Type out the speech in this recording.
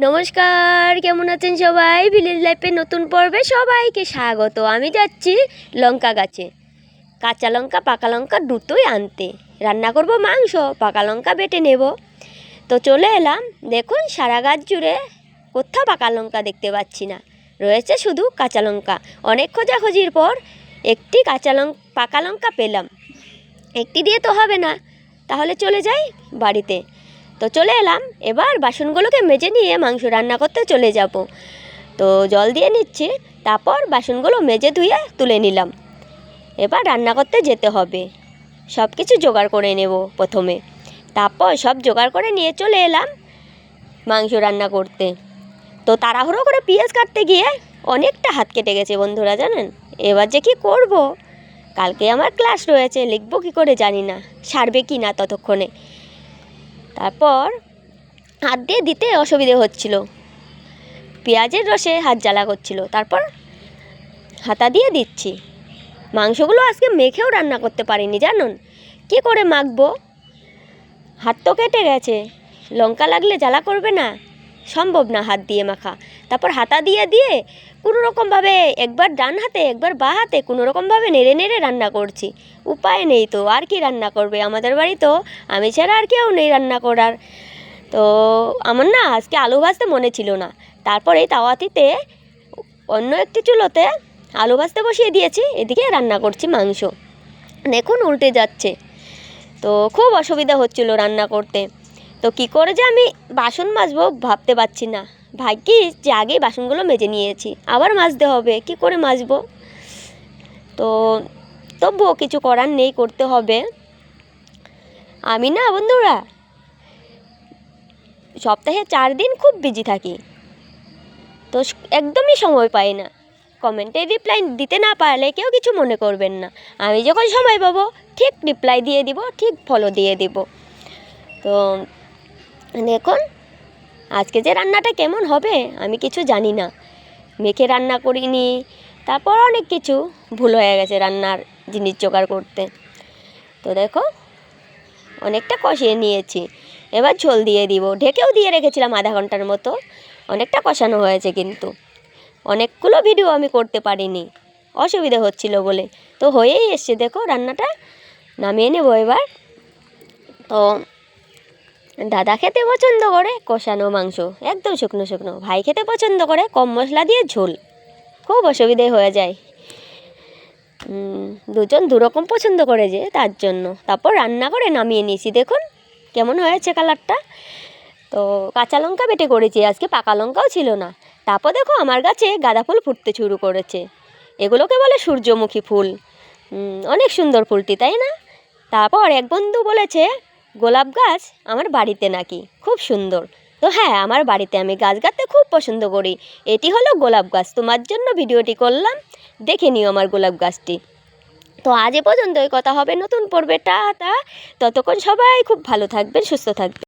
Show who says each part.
Speaker 1: নমস্কার, কেমন আছেন সবাই? ভিলেজ লাইফের নতুন পর্বে সবাইকে স্বাগত। আমি যাচ্ছি লঙ্কা গাছে, কাঁচা লঙ্কা পাকা লঙ্কা দুটোই আনতে। রান্না করব মাংস, পাকা লঙ্কা বেটে নেব। তো চলে এলাম। দেখুন সারা গাছ জুড়ে কোথাও পাকা লঙ্কা দেখতে পাচ্ছি না, রয়েছে শুধু কাঁচা লঙ্কা। অনেক খোঁজাখুঁজির পর একটি পাকা লঙ্কা পেলাম। একটি দিয়ে তো হবে না, তাহলে চলে যাই বাড়িতে। তো চলে এলাম। এবার বাসনগুলোকে মেজে নিয়ে মাংস রান্না করতে চলে যাব। তো জল দিয়ে নিচ্ছি, তারপর বাসনগুলো মেজে ধুয়ে তুলে নিলাম। এবার রান্না করতে যেতে হবে, সব কিছু জোগাড় করে নেব প্রথমে। তারপর সব জোগাড় করে নিয়ে চলে এলাম মাংস রান্না করতে। তো তাড়াহুড়ো করে পেঁয়াজ কাটতে গিয়ে অনেকটা হাত কেটে গেছে বন্ধুরা, জানেন। এবার যে কী করব, কালকে আমার ক্লাস রয়েছে, লিখবো কী করে জানি না, সারবে কি না ততক্ষণে। তারপর হাত দিয়ে দিতে অসুবিধে হচ্ছিল, পেঁয়াজের রসে হাত জ্বালা করছিল। তারপর হাতা দিয়ে দিচ্ছি। মাংসগুলো আজকে মেখেও রান্না করতে পারিনি, জানুন। কি করে মাখবো, হাত তো কেটে গেছে, লঙ্কা লাগলে জ্বালা করবে না, সম্ভব না হাত দিয়ে মাখা। তারপর হাতা দিয়ে দিয়ে কোনো রকমভাবে একবার ডান হাতে একবার বাঁ হাতে কোনো রকমভাবে নেড়ে নেড়ে রান্না করছি। উপায় নেই তো, আর কি রান্না করবে, আমাদের বাড়ি তো আমি ছাড়া আর কেউ নেই রান্না করার। তো আমার না আজকে আলু ভাজতে মনে ছিল না। তারপর এই তাওয়াটিতে অন্য একটি চুলোতে আলু ভাজতে বসিয়ে দিয়েছি, এদিকে রান্না করছি মাংস। দেখুন উল্টে যাচ্ছে, তো খুব অসুবিধা হচ্ছিল রান্না করতে। তো কি করে যে আমি বাসন মাজবো ভাবতে পারছি না। ভাগ্যিস যে আগেই বাসনগুলো মেজে নিয়েছি, আবার মাজতে হবে, কি করে মাজবো। তো তবুও কিছু করার নেই, করতে হবে। আমি না বন্ধুরা সপ্তাহে 4 দিন খুব বিজি থাকি, তো একদমই সময় পাই না। কমেন্টে রিপ্লাই দিতে না পারলে কেউ কিছু মনে করবেন না, আমি যখন সময় পাবো ঠিক রিপ্লাই দিয়ে দিব, ঠিক ফলো দিয়ে দিব। তো দেখুন আজকে যে রান্নাটা কেমন হবে আমি কিছু জানি না, মেখে রান্না করিনি। তারপর অনেক কিছু ভুল হয়ে গেছে রান্নার জিনিস জোগাড় করতে। তো দেখো অনেকটা কষিয়ে নিয়েছি, এবার ঝোল দিয়ে দিব। ঢেকেও দিয়ে রেখেছিলাম আধা ঘন্টার মতো, অনেকটা কষানো হয়েছে, কিন্তু অনেকগুলো ভিডিও আমি করতে পারিনি, অসুবিধা হচ্ছিল বলে। তো হয়েই এসছে, দেখো রান্নাটা নামিয়ে নেব এবার। তো দাদা খেতে পছন্দ করে কষানো মাংস, একদম শুকনো শুকনো। ভাই খেতে পছন্দ করে কম মশলা দিয়ে ঝোল, খুব অসুবিধে হয়ে যায়। দুজন দুরকম পছন্দ করে যে, তার জন্য। তারপর রান্না করে নামিয়ে নিয়েছি, দেখুন কেমন হয়েছে কালারটা। তো কাঁচা লঙ্কা বেটে করেছি আজকে, পাকা লঙ্কাও ছিল না। তারপর দেখো আমার গাছে গাঁদা ফুল ফুটতে শুরু করেছে, এগুলোকে বলে সূর্যমুখী ফুল। অনেক সুন্দর ফুলটি, তাই না? তারপর এক বন্ধু বলেছে গোলাপ গাছ আমার বাড়িতে নাকি খুব সুন্দর। তো হ্যাঁ, আমার বাড়িতে আমি গাছ গাছতে খুব পছন্দ করি। এটি হলো গোলাপ গাছ, তোমার জন্য ভিডিওটি করলাম, দেখে নিও আমার গোলাপ গাছটি। তো আজ এ পর্যন্তই, কথা হবে নতুন পর্বে। টাটা। ততক্ষণ সবাই খুব ভালো থাকবেন, সুস্থ থাকবেন।